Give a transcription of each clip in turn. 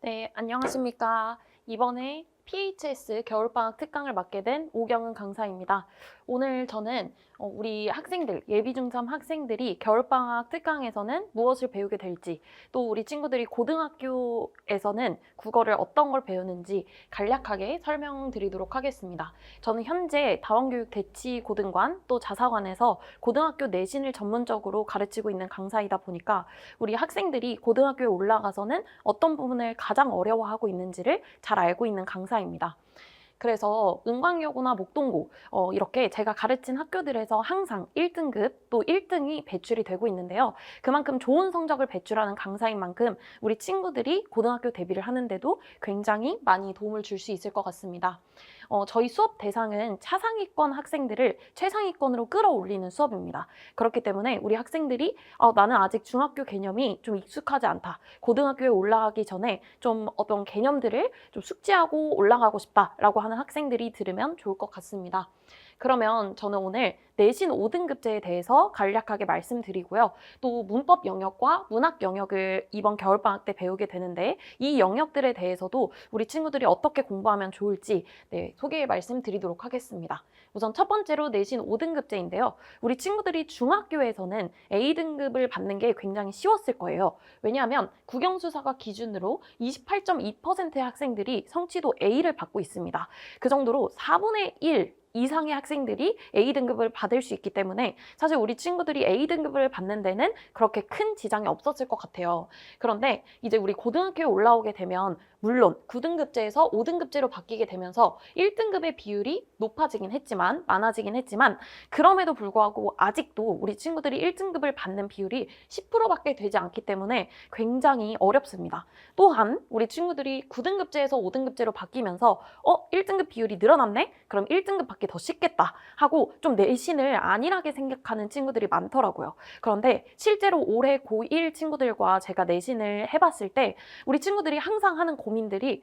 네, 안녕하십니까. 이번에 PHS 겨울방학 특강을 맡게 된 오경은 강사입니다. 오늘 저는 우리 학생들, 예비중3 학생들이 겨울방학 특강에서는 무엇을 배우게 될지, 또 우리 친구들이 고등학교에서는 국어를 어떤 걸 배우는지 간략하게 설명드리도록 하겠습니다. 저는 현재 다원교육대치고등관 또 자사관에서 고등학교 내신을 전문적으로 가르치고 있는 강사이다 보니까 우리 학생들이 고등학교에 올라가서는 어떤 부분을 가장 어려워하고 있는지를 잘 알고 있는 강사입니다. 그래서 은광여고나 목동고 이렇게 제가 가르친 학교들에서 항상 1등급 또 1등이 배출이 되고 있는데요. 그만큼 좋은 성적을 배출하는 강사인 만큼 우리 친구들이 고등학교 데뷔를 하는데도 굉장히 많이 도움을 줄 수 있을 것 같습니다. 저희 수업 대상은 차상위권 학생들을 최상위권으로 끌어올리는 수업입니다. 그렇기 때문에 우리 학생들이 나는 아직 중학교 개념이 좀 익숙하지 않다. 고등학교에 올라가기 전에 좀 어떤 개념들을 좀 숙지하고 올라가고 싶다라고 하는 학생들이 들으면 좋을 것 같습니다. 그러면 저는 오늘 내신 5등급제에 대해서 간략하게 말씀드리고요. 또 문법 영역과 문학 영역을 이번 겨울방학 때 배우게 되는데 이 영역들에 대해서도 우리 친구들이 어떻게 공부하면 좋을지 소개 말씀드리도록 하겠습니다. 우선 첫 번째로 내신 5등급제인데요. 우리 친구들이 중학교에서는 A등급을 받는 게 굉장히 쉬웠을 거예요. 왜냐하면 국영수사과 기준으로 28.2%의 학생들이 성취도 A를 받고 있습니다. 그 정도로 4분의 1 이상의 학생들이 A등급을 받을 수 있기 때문에 사실 우리 친구들이 A등급을 받는 데는 그렇게 큰 지장이 없었을 것 같아요. 그런데 이제 우리 고등학교에 올라오게 되면 물론 9등급제에서 5등급제로 바뀌게 되면서 1등급의 비율이 높아지긴 했지만 많아지긴 했지만 그럼에도 불구하고 아직도 우리 친구들이 1등급을 받는 비율이 10%밖에 되지 않기 때문에 굉장히 어렵습니다. 또한 우리 친구들이 9등급제에서 5등급제로 바뀌면서 1등급 비율이 늘어났네? 그럼 1등급 받기 더 쉽겠다 하고 좀 내신을 안일하게 생각하는 친구들이 많더라고요. 그런데 실제로 올해 고1 친구들과 제가 내신을 해봤을 때 우리 친구들이 항상 하는 고민들이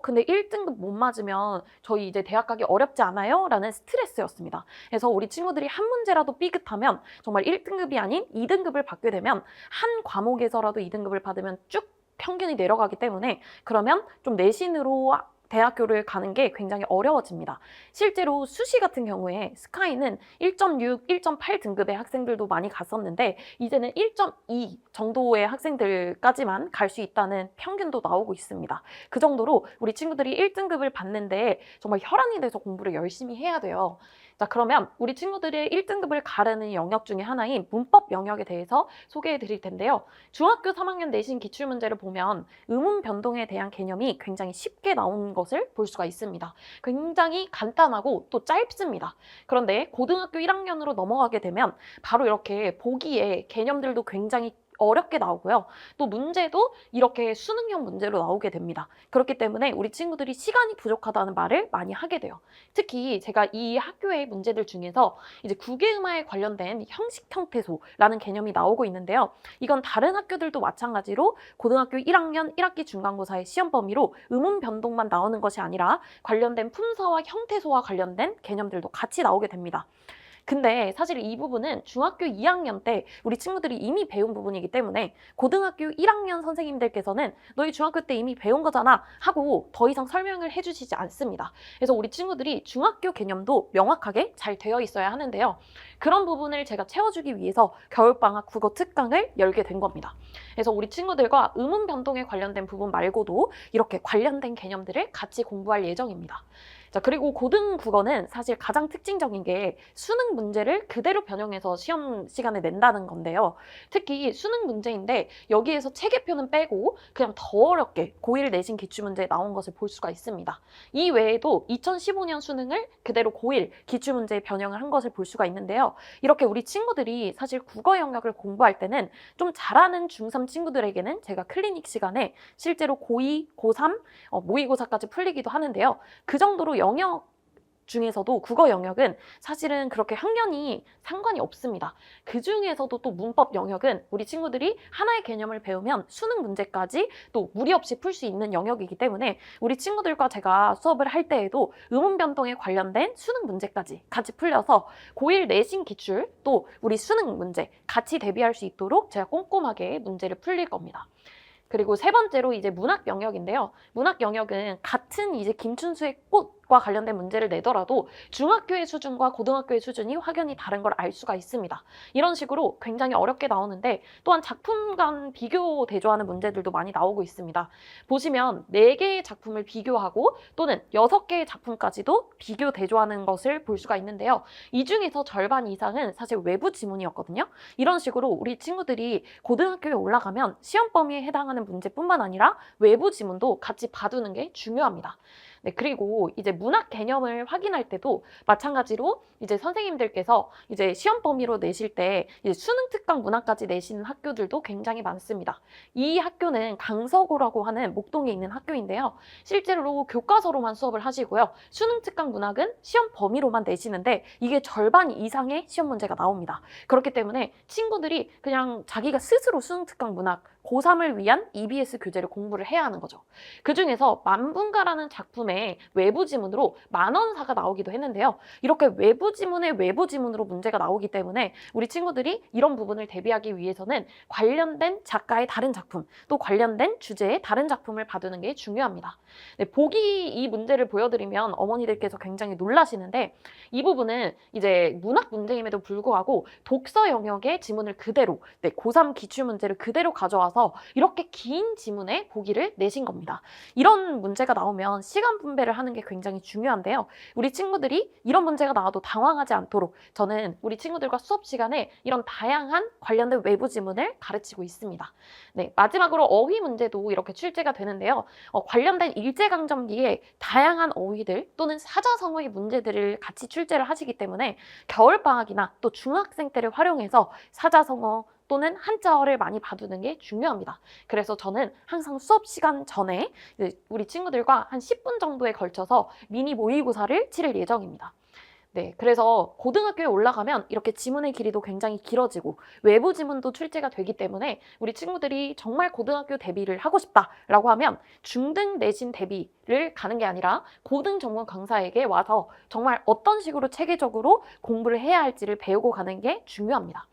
근데 1등급 못 맞으면 저희 이제 대학 가기 어렵지 않아요? 라는 스트레스였습니다. 그래서 우리 친구들이 한 문제라도 삐끗하면 정말 1등급이 아닌 2등급을 받게 되면 한 과목에서라도 2등급을 받으면 쭉 평균이 내려가기 때문에 그러면 좀 내신으로 대학교를 가는 게 굉장히 어려워집니다. 실제로 수시 같은 경우에 스카이는 1.6, 1.8 등급의 학생들도 많이 갔었는데 이제는 1.2 정도의 학생들까지만 갈 수 있다는 평균도 나오고 있습니다. 그 정도로 우리 친구들이 1등급을 받는데 정말 혈안이 돼서 공부를 열심히 해야 돼요. 자, 그러면 우리 친구들의 1등급을 가르는 영역 중에 하나인 문법 영역에 대해서 소개해 드릴 텐데요. 중학교 3학년 내신 기출문제를 보면 의문 변동에 대한 개념이 굉장히 쉽게 나온 것을 볼 수가 있습니다. 굉장히 간단하고 또 짧습니다. 그런데 고등학교 1학년으로 넘어가게 되면 바로 이렇게 보기에 개념들도 굉장히 어렵게 나오고요. 또 문제도 이렇게 수능형 문제로 나오게 됩니다. 그렇기 때문에 우리 친구들이 시간이 부족하다는 말을 많이 하게 돼요. 특히 제가 이 학교의 문제들 중에서 이제 국외음화에 관련된 형식 형태소라는 개념이 나오고 있는데요. 이건 다른 학교들도 마찬가지로 고등학교 1학년 1학기 중간고사의 시험 범위로 의문 변동만 나오는 것이 아니라 관련된 품사와 형태소와 관련된 개념들도 같이 나오게 됩니다. 근데 사실 이 부분은 중학교 2학년 때 우리 친구들이 이미 배운 부분이기 때문에 고등학교 1학년 선생님들께서는 너희 중학교 때 이미 배운 거잖아 하고 더 이상 설명을 해주시지 않습니다. 그래서 우리 친구들이 중학교 개념도 명확하게 잘 되어 있어야 하는데요. 그런 부분을 제가 채워주기 위해서 겨울방학 국어 특강을 열게 된 겁니다. 그래서 우리 친구들과 의문 변동에 관련된 부분 말고도 이렇게 관련된 개념들을 같이 공부할 예정입니다. 자, 그리고 고등 국어는 사실 가장 특징적인 게 수능 문제를 그대로 변형해서 시험 시간에 낸다는 건데요. 특히 수능 문제인데 여기에서 체계표는 빼고 그냥 더 어렵게 고1 내신 기출문제에 나온 것을 볼 수가 있습니다. 이 외에도 2015년 수능을 그대로 고1 기출문제에 변형을 한 것을 볼 수가 있는데요. 이렇게 우리 친구들이 사실 국어 영역을 공부할 때는 좀 잘하는 중3 친구들에게는 제가 클리닉 시간에 실제로 고2, 고3, 모의고사까지 풀리기도 하는데요. 그 정도로 영역 중에서도 국어 영역은 사실은 그렇게 학년이 상관이 없습니다. 그 중에서도 또 문법 영역은 우리 친구들이 하나의 개념을 배우면 수능 문제까지 또 무리 없이 풀 수 있는 영역이기 때문에 우리 친구들과 제가 수업을 할 때에도 의문 변동에 관련된 수능 문제까지 같이 풀려서 고1 내신 기출 또 우리 수능 문제 같이 대비할 수 있도록 제가 꼼꼼하게 문제를 풀릴 겁니다. 그리고 세 번째로 이제 문학 영역인데요. 문학 영역은 같은 이제 김춘수의 꽃과 관련된 문제를 내더라도 중학교의 수준과 고등학교의 수준이 확연히 다른 걸 알 수가 있습니다. 이런 식으로 굉장히 어렵게 나오는데 또한 작품 간 비교 대조하는 문제들도 많이 나오고 있습니다. 보시면 4개의 작품을 비교하고 또는 6개의 작품까지도 비교 대조하는 것을 볼 수가 있는데요. 이 중에서 절반 이상은 사실 외부 지문이었거든요. 이런 식으로 우리 친구들이 고등학교에 올라가면 시험 범위에 해당하는 문제뿐만 아니라 외부 지문도 같이 봐두는 게 중요합니다. 네, 그리고 이제 문학 개념을 확인할 때도 마찬가지로 이제 선생님들께서 이제 시험 범위로 내실 때 이제 수능 특강 문학까지 내시는 학교들도 굉장히 많습니다. 이 학교는 강서고라고 하는 목동에 있는 학교인데요. 실제로 교과서로만 수업을 하시고요. 수능 특강 문학은 시험 범위로만 내시는데 이게 절반 이상의 시험 문제가 나옵니다. 그렇기 때문에 친구들이 그냥 자기가 스스로 수능 특강 문학 고3을 위한 EBS 교재를 공부를 해야 하는 거죠. 그중에서 만분가라는 작품의 외부 지문으로 만원사가 나오기도 했는데요. 이렇게 외부 지문의 외부 지문으로 문제가 나오기 때문에 우리 친구들이 이런 부분을 대비하기 위해서는 관련된 작가의 다른 작품, 또 관련된 주제의 다른 작품을 봐두는 게 중요합니다. 네, 보기 이 문제를 보여드리면 어머니들께서 굉장히 놀라시는데 이 부분은 이제 문학 문제임에도 불구하고 독서 영역의 지문을 그대로 고3 기출문제를 그대로 가져와서 이렇게 긴 지문의 보기를 내신 겁니다. 이런 문제가 나오면 시간 분배를 하는 게 굉장히 중요한데요. 우리 친구들이 이런 문제가 나와도 당황하지 않도록 저는 우리 친구들과 수업 시간에 이런 다양한 관련된 외부 지문을 가르치고 있습니다. 네, 마지막으로 어휘 문제도 이렇게 출제가 되는데요. 관련된 일제강점기에 다양한 어휘들 또는 사자성어의 문제들을 같이 출제를 하시기 때문에 겨울방학이나 또 중학생 때를 활용해서 사자성어 또는 한자어를 많이 봐두는 게 중요합니다. 그래서 저는 항상 수업 시간 전에 우리 친구들과 한 10분 정도에 걸쳐서 미니 모의고사를 치를 예정입니다. 네, 그래서 고등학교에 올라가면 이렇게 지문의 길이도 굉장히 길어지고 외부 지문도 출제가 되기 때문에 우리 친구들이 정말 고등학교 대비를 하고 싶다라고 하면 중등 내신 대비를 가는 게 아니라 고등 전문 강사에게 와서 정말 어떤 식으로 체계적으로 공부를 해야 할지를 배우고 가는 게 중요합니다.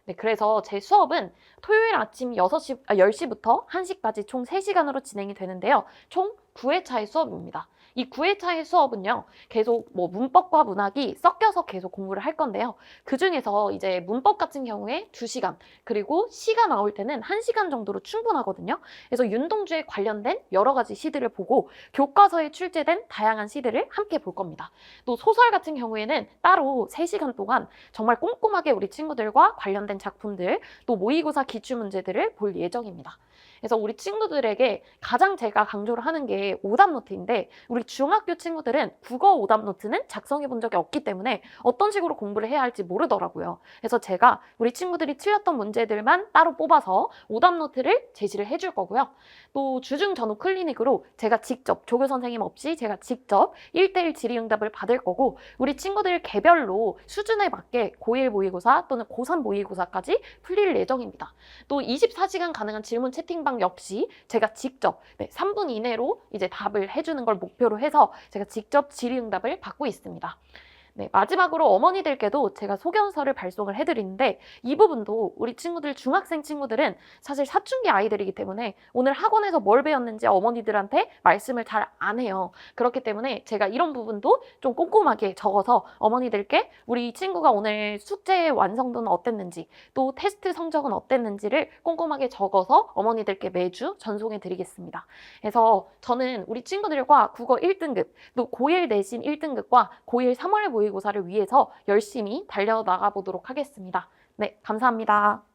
네, 그래서 제 수업은 토요일 아침 10시부터 1시까지 총 3시간으로 진행이 되는데요. 총 9회차의 수업입니다. 이 9회차의 수업은요, 계속 문법과 문학이 섞여서 계속 공부를 할 건데요. 그 중에서 이제 문법 같은 경우에 2시간, 그리고 시가 나올 때는 1시간 정도로 충분하거든요. 그래서 윤동주에 관련된 여러 가지 시들을 보고 교과서에 출제된 다양한 시들을 함께 볼 겁니다. 또 소설 같은 경우에는 따로 3시간 동안 정말 꼼꼼하게 우리 친구들과 관련된 작품들, 또 모의고사 기출문제들을 볼 예정입니다. 그래서 우리 친구들에게 가장 제가 강조를 하는 게 오답노트인데 우리 중학교 친구들은 국어 오답노트는 작성해 본 적이 없기 때문에 어떤 식으로 공부를 해야 할지 모르더라고요. 그래서 제가 우리 친구들이 틀렸던 문제들만 따로 뽑아서 오답노트를 제시를 해줄 거고요. 또 주중 전후 클리닉으로 제가 직접 조교 선생님 없이 제가 직접 1대1 질의응답을 받을 거고 우리 친구들 개별로 수준에 맞게 고1 모의고사 또는 고3 모의고사까지 풀릴 예정입니다. 또 24시간 가능한 질문 채팅방 역시 제가 직접 3분 이내로 이제 답을 해주는 걸 목표로 해서 제가 직접 질의응답을 받고 있습니다. 네, 마지막으로 어머니들께도 제가 소견서를 발송을 해드리는데 이 부분도 우리 친구들, 중학생 친구들은 사실 사춘기 아이들이기 때문에 오늘 학원에서 뭘 배웠는지 어머니들한테 말씀을 잘 안 해요. 그렇기 때문에 제가 이런 부분도 좀 꼼꼼하게 적어서 어머니들께 우리 친구가 오늘 숙제의 완성도는 어땠는지 또 테스트 성적은 어땠는지를 꼼꼼하게 적어서 어머니들께 매주 전송해 드리겠습니다. 그래서 저는 우리 친구들과 국어 1등급 또 고1 내신 1등급과 고1 3월 모의고사를 위해서 열심히 달려나가 보도록 하겠습니다. 네, 감사합니다.